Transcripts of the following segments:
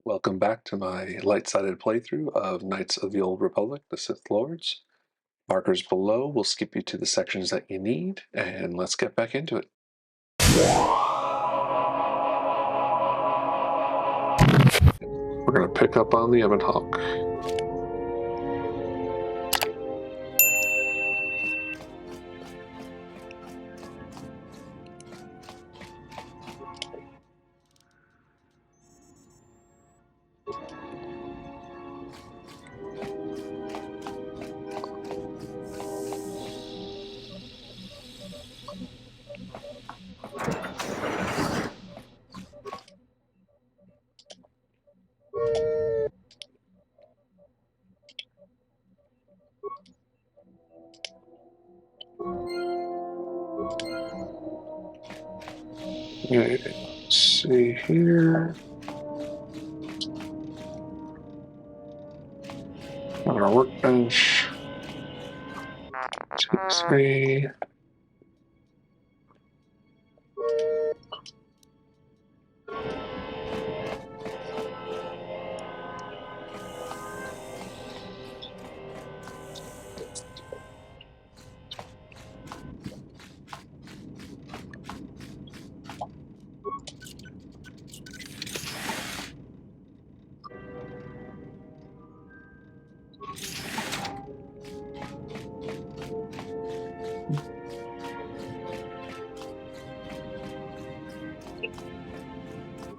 Welcome back to my Lightsided playthrough of Knights of the Old Republic, the Sith Lords. Markers below will skip you to the sections that you need, and let's get back into it. We're going to pick up on the Ebon Hawk. Okay, let's see here. On our workbench. 2, 3.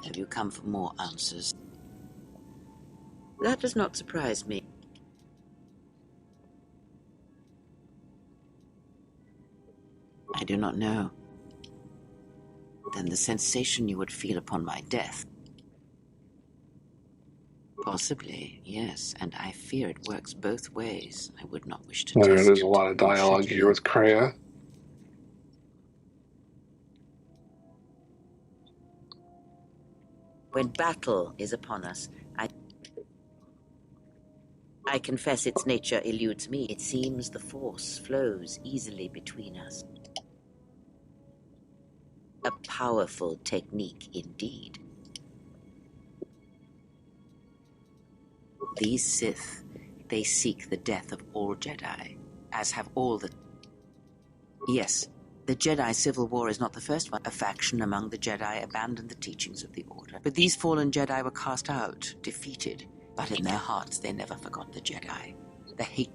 Have you come for more answers? That does not surprise me. I do not know. Then the sensation you would feel upon my death. Possibly, yes, and I fear it works both ways. I would not wish to test There's it. a lot of dialogue here with Kreia. When battle is upon us, I confess its nature eludes me. It seems the force flows easily between us. A powerful technique indeed. These Sith, they seek the death of all Jedi, as have all the... Yes, the Jedi Civil War is not the first one. A faction among the Jedi abandoned the teachings of the Order. But these fallen Jedi were cast out, defeated. But in their hearts, they never forgot the Jedi. The hate...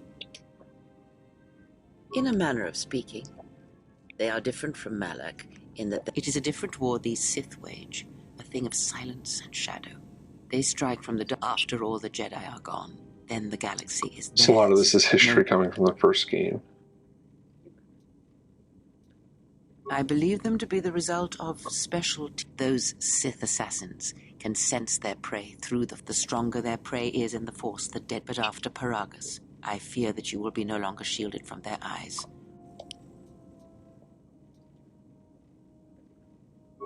In a manner of speaking, they are different from Malak in that it is a different war these Sith wage, a thing of silence and shadow. They strike from the after all the Jedi are gone. Then the galaxy is theirs. So a lot of this is history coming from the first game. I believe them to be the result of special... Those Sith assassins can sense their prey through the stronger their prey is in the Force, the dead. But after Paragus, I fear that you will be no longer shielded from their eyes.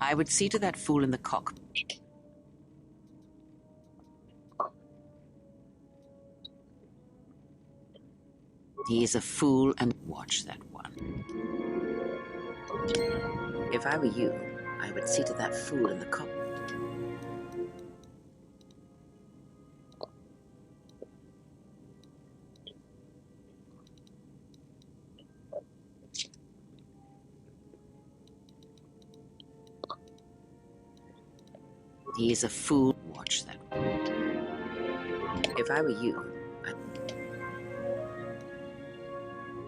I would see to that fool in the cockpit. He is a fool, and watch that one. If I were you, I would see to that fool in the cockpit. He is a fool. Watch that. If I were you,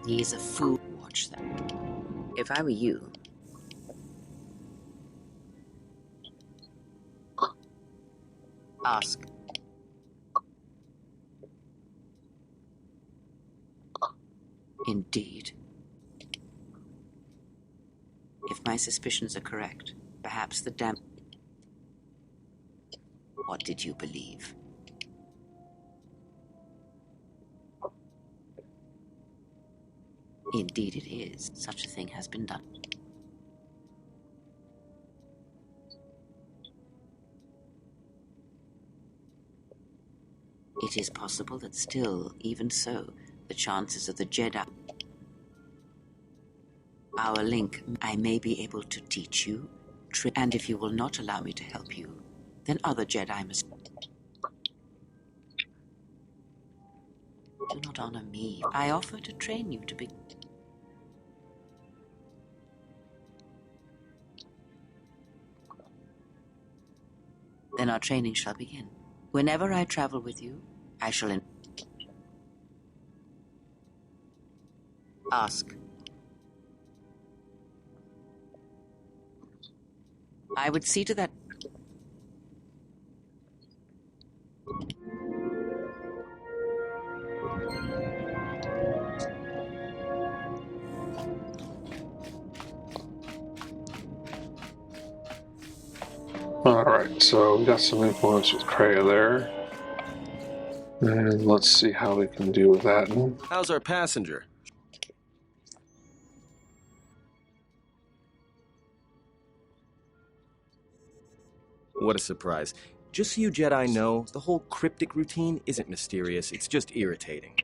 he is a fool. Watch that. If I were you, ask. Indeed. If my suspicions are correct, perhaps the damn... What did you believe? Indeed it is. Such a thing has been done. It is possible that still, even so, the chances of the Jedi... Our link, I may be able to teach you, and if you will not allow me to help you, then other Jedi must... Do not honor me. I offer to train you to be... Then our training shall begin. Whenever I travel with you, I shall ask. I would see to that. Alright, so we got some influence with Kreia there. And let's see how we can deal with that. How's our passenger? What a surprise. Just so you Jedi know, the whole cryptic routine isn't mysterious, it's just irritating.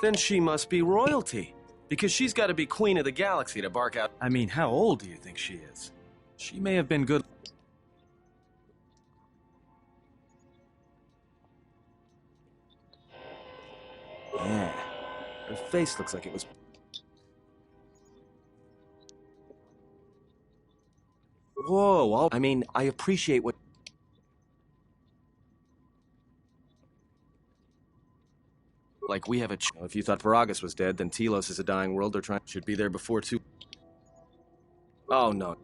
Then she must be royalty, because she's got to be queen of the galaxy to bark out. I mean, how old do you think she is? She may have been good. Yeah, her face looks like it was... Whoa, I mean, I appreciate what... Like, we have a if you thought Varagus was dead, then Telos is a dying world they're trying... Should be there before too... Oh, no.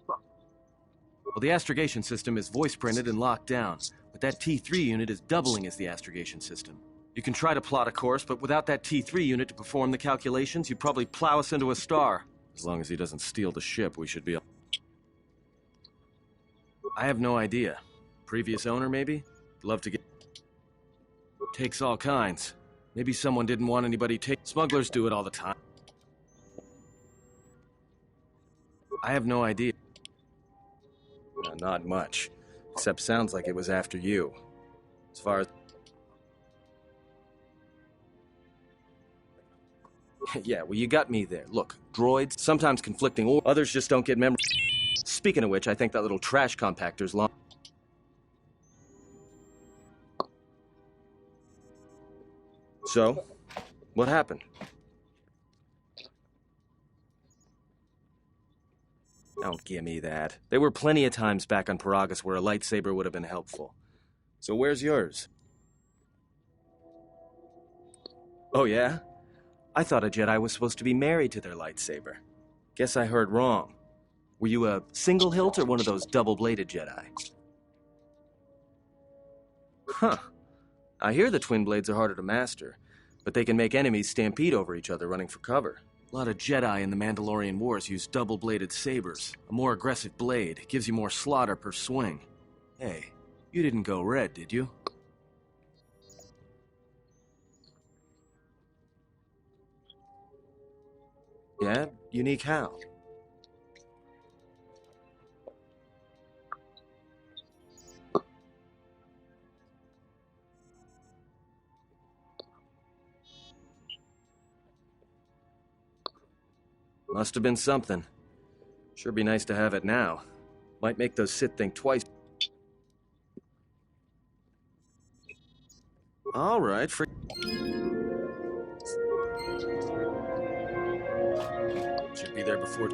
Well, the astrogation system is voice-printed and locked down, but that T3 unit is doubling as the astrogation system. You can try to plot a course, but without that T3 unit to perform the calculations, you'd probably plow us into a star. As long as he doesn't steal the ship, we should be... I have no idea. Previous owner, maybe? Love to get... Takes all kinds. Maybe someone didn't want anybody take... Smugglers do it all the time. I have no idea. No, not much. Except sounds like it was after you. As far as... Yeah, well, you got me there. Look, droids, sometimes conflicting, or others just don't get memory. Speaking of which, I think that little trash compactor's long... So, what happened? Don't give me that. There were plenty of times back on Varagus where a lightsaber would have been helpful. So where's yours? Oh yeah? I thought a Jedi was supposed to be married to their lightsaber. Guess I heard wrong. Were you a single hilt or one of those double-bladed Jedi? Huh. I hear the twin blades are harder to master, but they can make enemies stampede over each other running for cover. A lot of Jedi in the Mandalorian Wars use double-bladed sabers. A more aggressive blade gives you more slaughter per swing. Hey, you didn't go red, did you? Yeah? Unique how? Must have been something. Sure be nice to have it now. Might make those Sith think twice. All right, Should be there before...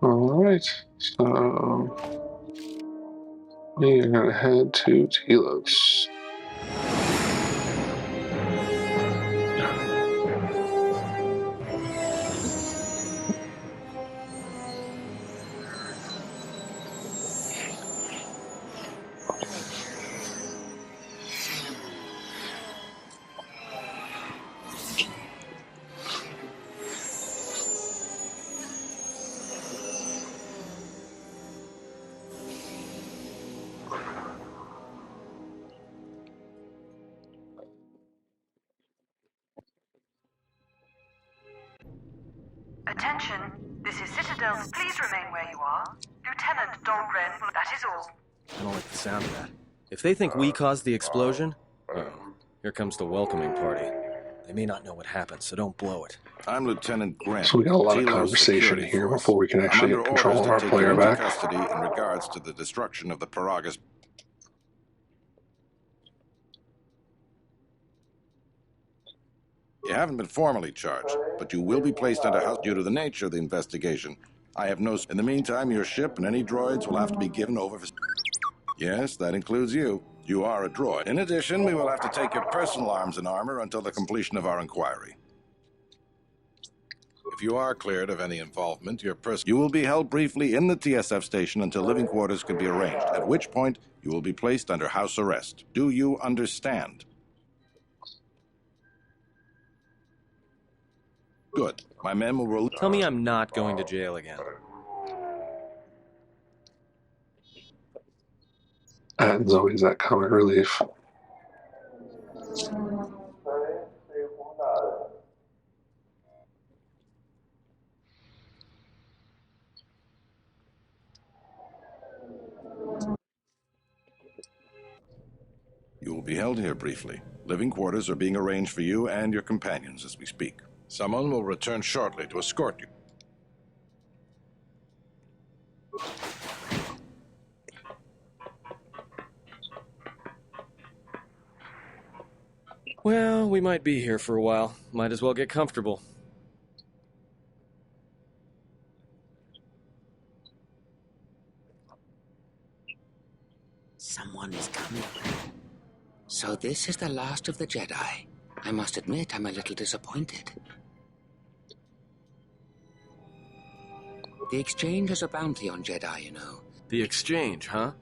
Alright, so... we are going to head to Telos. Attention, this is Citadel. Please remain where you are. Lieutenant Dahlgren, that is all. I don't like the sound of that. If they think we caused the explosion... Oh, here comes the welcoming party. They may not know what happened, so don't blow it. I'm Lieutenant Grant. So we got a lot of Telos conversation Security here Force. before we can actually I'm get under control orders of our to take player you into back. custody in regards to the destruction of the Paragas. You haven't been formally charged, but you will be placed under house due to the nature of the investigation. I have no... In the meantime, your ship and any droids will have to be given over for... Yes, that includes you. You are a droid. In addition, we will have to take your personal arms and armor until the completion of our inquiry. If you are cleared of any involvement, you will be held briefly in the TSF station until living quarters can be arranged, at which point you will be placed under house arrest. Do you understand? Good. My men will... Tell me I'm not going to jail again. Atton's always that comic relief. You will be held here briefly. Living quarters are being arranged for you and your companions as we speak. Someone will return shortly to escort you. Well, we might be here for a while. Might as well get comfortable. Someone is coming. So this is the last of the Jedi. I must admit, I'm a little disappointed. The Exchange has a bounty on Jedi, you know. The Exchange, huh?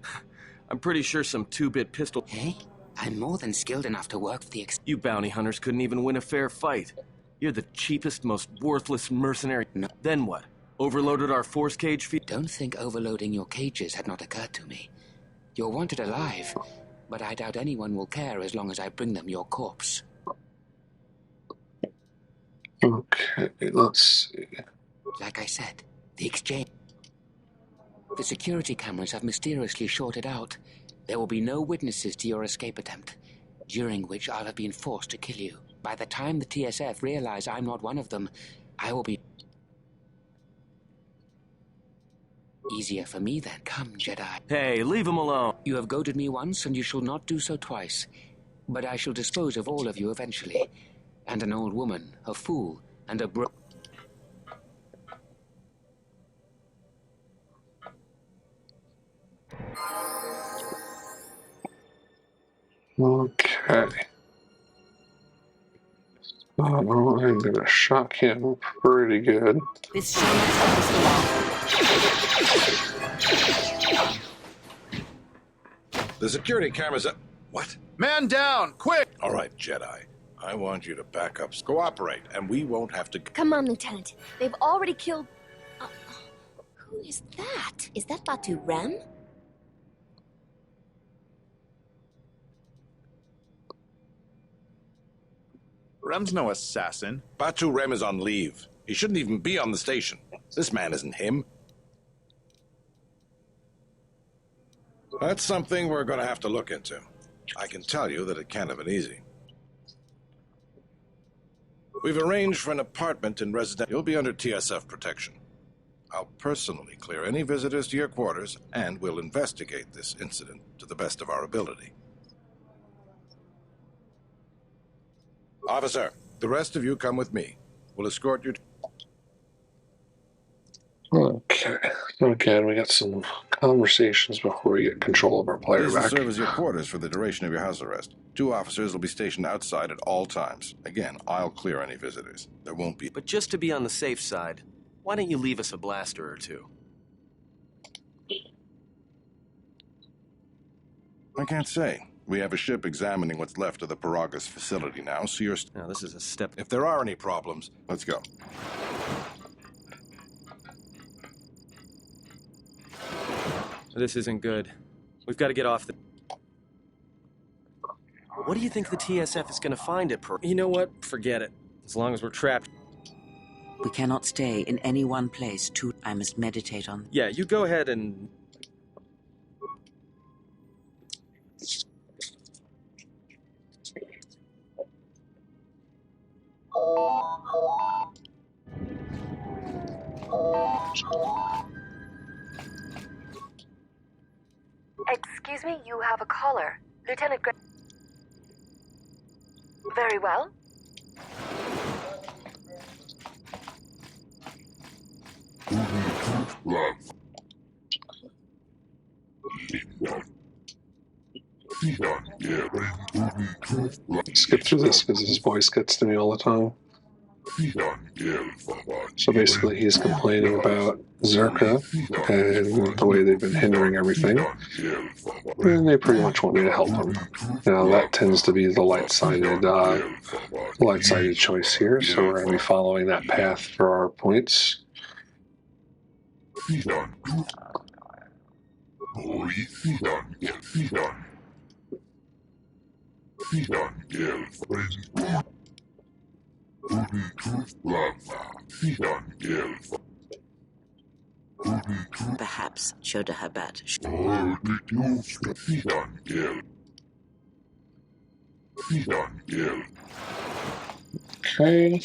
I'm pretty sure some 2-bit pistol... Hey, I'm more than skilled enough to work for the You bounty hunters couldn't even win a fair fight. You're the cheapest, most worthless mercenary... No. Then what? Overloaded our force cage feed? Don't think overloading your cages had not occurred to me. You're wanted alive, but I doubt anyone will care as long as I bring them your corpse. Okay, let's see. Like I said, the Exchange... The security cameras have mysteriously shorted out. There will be no witnesses to your escape attempt, during which I'll have been forced to kill you. By the time the TSF realize I'm not one of them, I will be... Easier for me then. Come, Jedi. Hey, leave him alone. You have goaded me once, and you shall not do so twice. But I shall dispose of all of you eventually. And an old woman, a fool, and a Okay. I'm gonna shock him pretty good. This shall not stop us long. The security cameras up. What? Man down, quick! All right, Jedi. I want you to back up. Cooperate, and we won't have to... Come on, Lieutenant. They've already killed... who is that? Is that Batu Rem? Rem's no assassin. Batu Rem is on leave. He shouldn't even be on the station. This man isn't him. That's something we're going to have to look into. I can tell you that it can't have been easy. We've arranged for an apartment in residence. You'll be under TSF protection. I'll personally clear any visitors to your quarters, and we'll investigate this incident to the best of our ability. Officer, the rest of you come with me. We'll escort you to... Okay. Again, we got some conversations before we get control of our player These will back. serve as your quarters for the duration of your house arrest. 2 officers will be stationed outside at all times. Again, I'll clear any visitors. There won't be... But just to be on the safe side, why don't you leave us a blaster or two? I can't say. We have a ship examining what's left of the Paragas facility now, so you're... Now, this is a step... If there are any problems, let's go. This isn't good. We've got to get off the... What do you think the TSF is going to find at You know what? Forget it. As long as we're trapped... We cannot stay in any one place too. I must meditate on... Yeah, you go ahead and... Excuse me, you have a caller. Lieutenant Gray. Very well. Skip through this because his voice gets to me all the time. So basically, he's complaining about Czerka and the way they've been hindering everything, and they pretty much want me to help them. Now that tends to be the light-sided choice here, so we're going to be following that path for our points. Perhaps Chodahabat. Okay.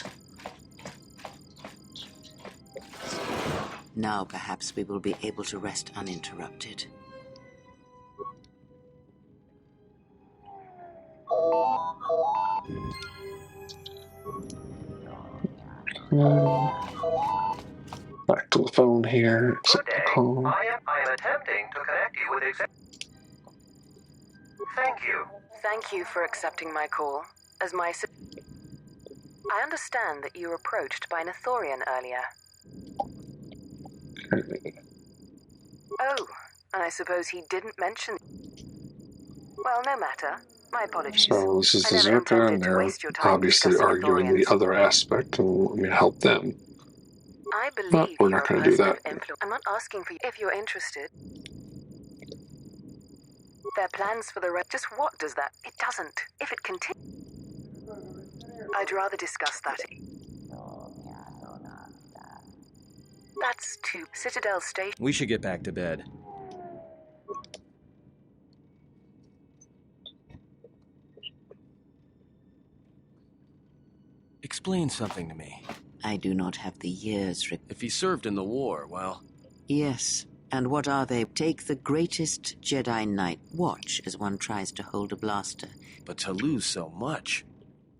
Now perhaps we will be able to rest uninterrupted. Back to the phone here. Accept the call. I am attempting to connect you with Thank you. Thank you for accepting my call. As my... I understand that you were approached by an Ithorian earlier. Oh, and I suppose he didn't mention... Well, no matter. My apologies. So this is I the never Czerka, intended and to they're waste your time obviously discussing arguing the Ithorians. other aspect and want me to help them. I believe But we're you're not a going to do person that. of influence. I'm not asking for you if you're interested. Their plans for the rest. Just what does that? It doesn't. If it continues, I'd rather discuss that. That's to Citadel Station. We should get back to bed. Explain something to me. I do not have the years. If he served in the war, well... Yes. And what are they? Take the greatest Jedi Knight. Watch as one tries to hold a blaster. But to lose so much...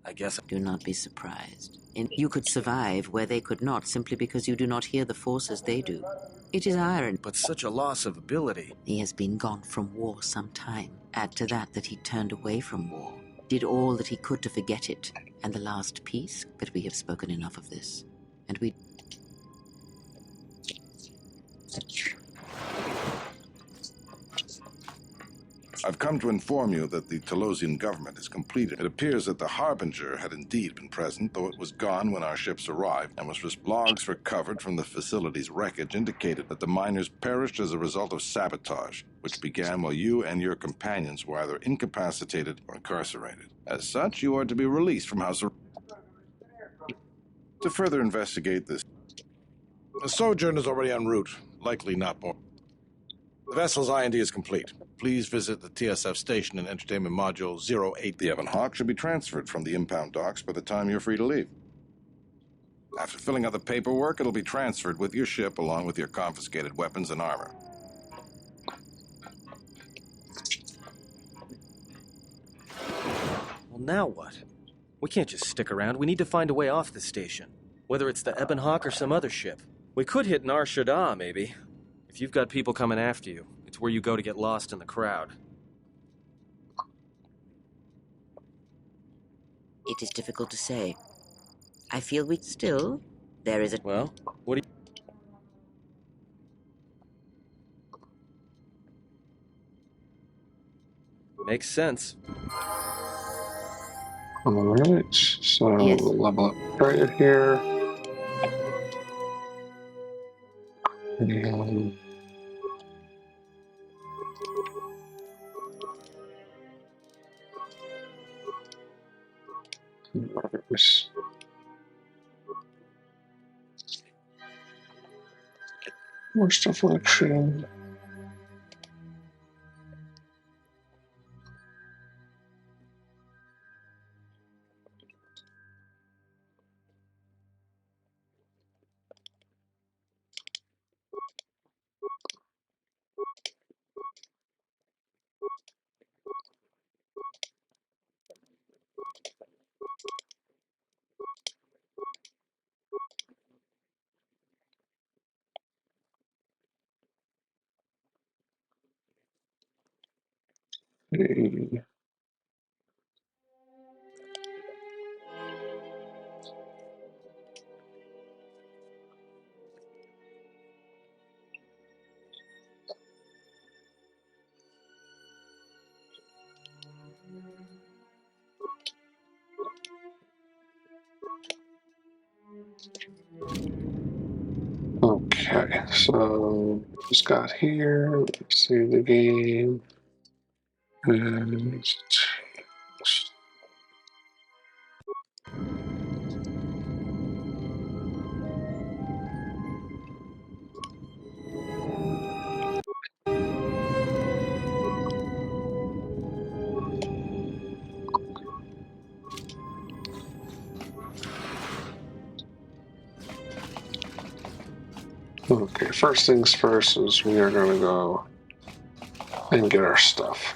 I guess... Do not be surprised. You could survive where they could not simply because you do not hear the Force as they do. It is iron. But such a loss of ability. He has been gone from war some time. Add to that he turned away from war. Did all that he could to forget it. And the last piece, that we have spoken enough of this. And we... I've come to inform you that the Telosian government is completed. It appears that the Harbinger had indeed been present, though it was gone when our ships arrived, and logs recovered from the facility's wreckage indicated that the miners perished as a result of sabotage, which began while you and your companions were either incapacitated or incarcerated. As such, you are to be released from House to further investigate this. The Sojourn is already en route, likely not more. The vessel's IND is complete. Please visit the TSF station and Entertainment Module 08. The Evan Hawk should be transferred from the impound docks by the time you're free to leave. After filling out the paperwork, it'll be transferred with your ship along with your confiscated weapons and armor. Well, now what? We can't just stick around. We need to find a way off this station. Whether it's the Ebon Hawk or some other ship. We could hit Nar Shaddaa, maybe. If you've got people coming after you, it's where you go to get lost in the crowd. It is difficult to say. I feel there is a... Well, what do you... Makes sense. Alright, so Yes. we'll level up right here. And more deflection. Hey. Okay, so just got here. Let's save the game. And okay, first things first is we are going to go and get our stuff.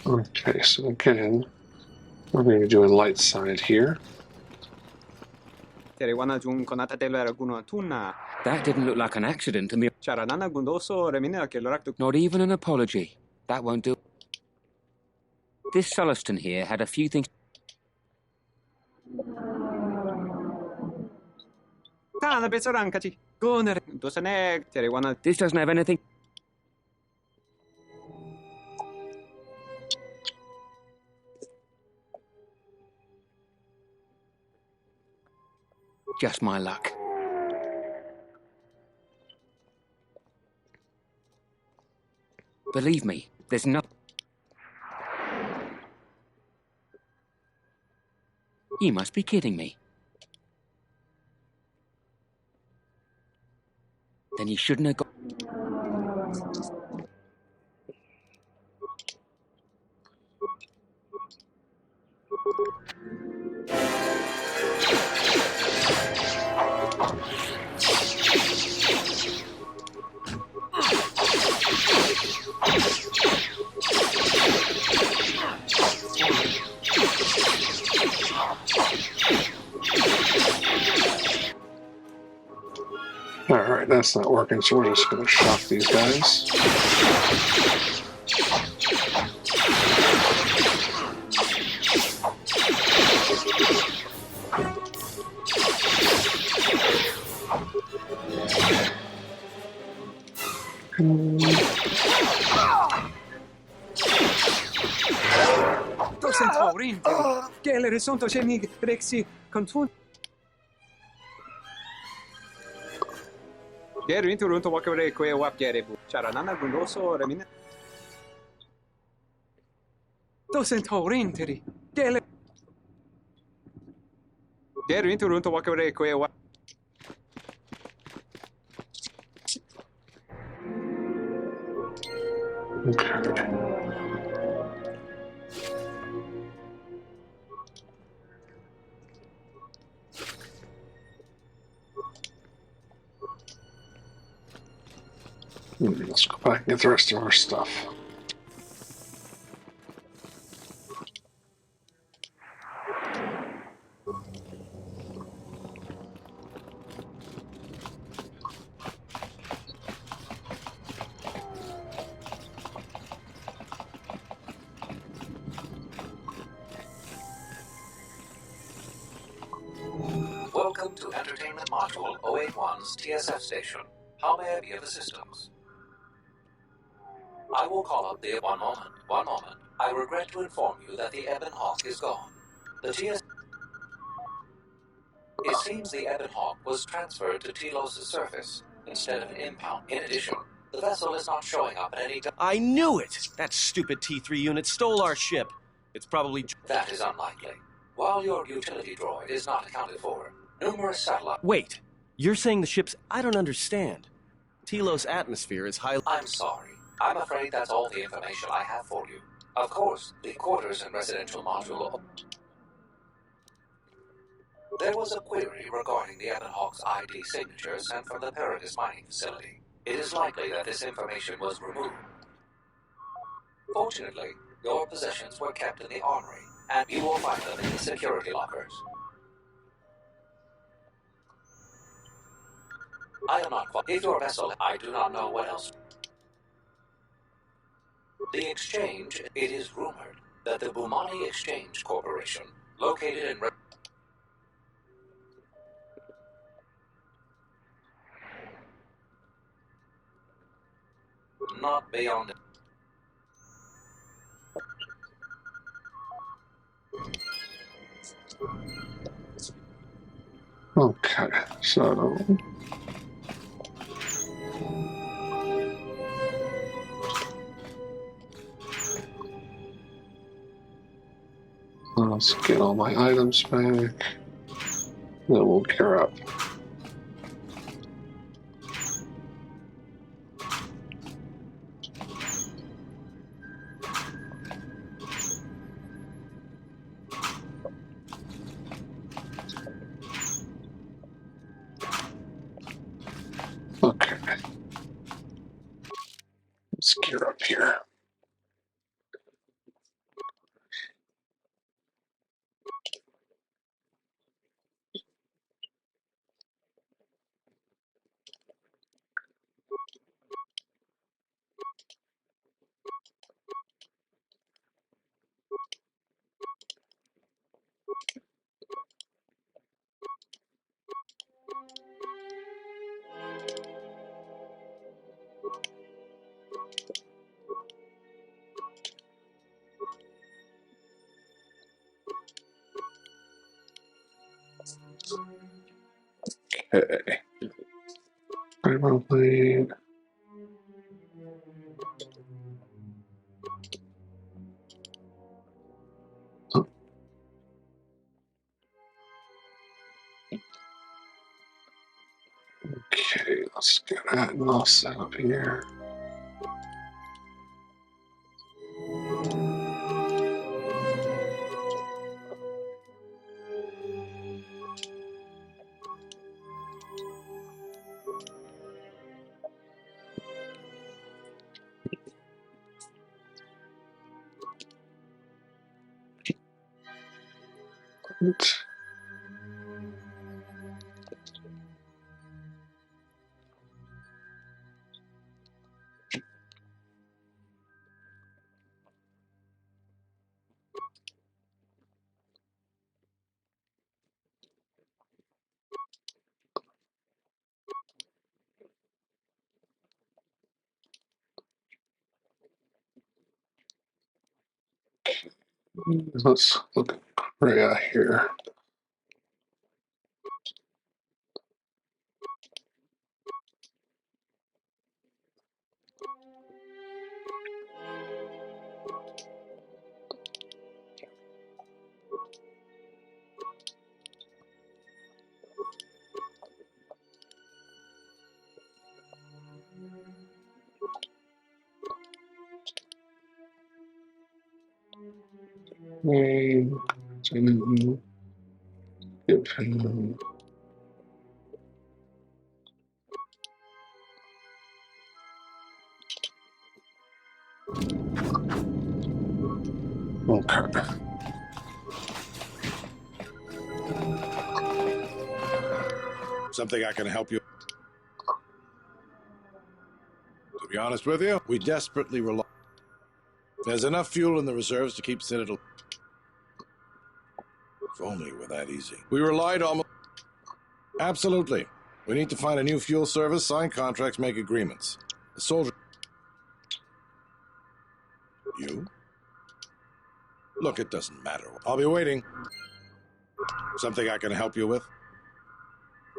Okay, so again, we're going to be doing light side here. That didn't look like an accident to me. Not even an apology. That won't do. This Sulluston here had a few things. This doesn't have anything. Just my luck. Believe me, there's no... You must be kidding me. Then you shouldn't have got... Alright, that's not working, so we're just going to shock these guys. Okay. Let's go back and get the rest of our stuff. Welcome to Entertainment Module 081's TSF station. How may I be of assistance? I will call up the... One moment. I regret to inform you that the Ebon Hawk is gone. The TSF... It seems the Ebon Hawk was transferred to Telos' surface instead of an impound. In addition, the vessel is not showing up at any... I knew it! That stupid T3 unit stole our ship. It's probably... That is unlikely. While your utility droid is not accounted for, numerous satellites... Wait, you're saying the ship's... I don't understand. Telos' atmosphere is highly... I'm sorry. I'm afraid that's all the information I have for you. Of course, the quarters and residential module. There was a query regarding the Ebon Hawk's ID signature sent from the Paradis mining facility. It is likely that this information was removed. Fortunately, your possessions were kept in the armory, and you will find them in the security lockers. I am not quite. If your vessel, I do not know what else. The exchange, it is rumored that the Bumani Exchange Corporation, located in... Not beyond... Okay, so let's get all my items back. Then we'll gear up. Okay. Let's gear up here. Okay. Probably. Okay, let's get that all set up here. Let's look at Kreia here. Give him. Okay. Something I can help you. To be honest with you, we desperately rely. There's enough fuel in the reserves to keep Citadel. If only it were that easy. We relied almost. Absolutely. We need to find a new fuel service, sign contracts, make agreements. The soldier. You? Look, it doesn't matter. I'll be waiting. Something I can help you with?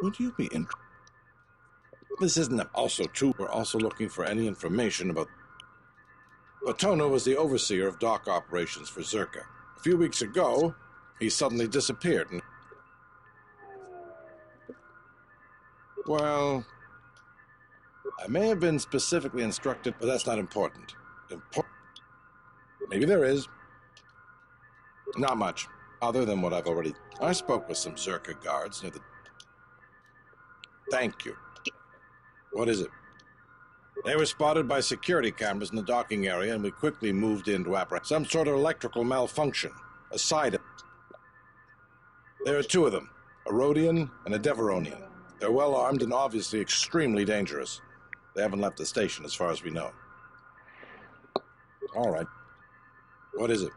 Would you be interested? This isn't also, too. We're also looking for any information about... Atton was the overseer of dock operations for Czerka. A few weeks ago, he suddenly disappeared. And... Well, I may have been specifically instructed, but that's not important. Maybe there is. Not much, other than what I've already... I spoke with some Czerka guards near the... Thank you. What is it? They were spotted by security cameras in the docking area, and we quickly moved in to apprehend some sort of electrical malfunction. A side... There are two of them, a Rhodian and a Deveronian. They're well armed and obviously extremely dangerous. They haven't left the station as far as we know. All right. What is it?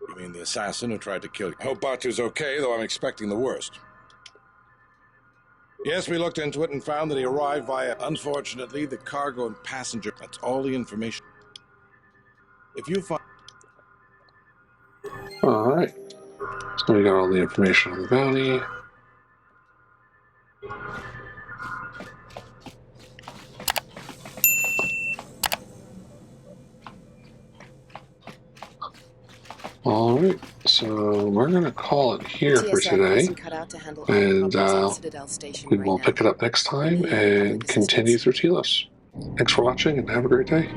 You mean the assassin who tried to kill you? I hope Batu's okay, though I'm expecting the worst. Yes, we looked into it and found that he arrived via, unfortunately, the cargo and passenger. That's all the information. If you find... Alright. So we got all the information on the bounty. Alright, so we're going to call it here for today, and we will pick it up next time and continue through Telos. Thanks for watching and have a great day.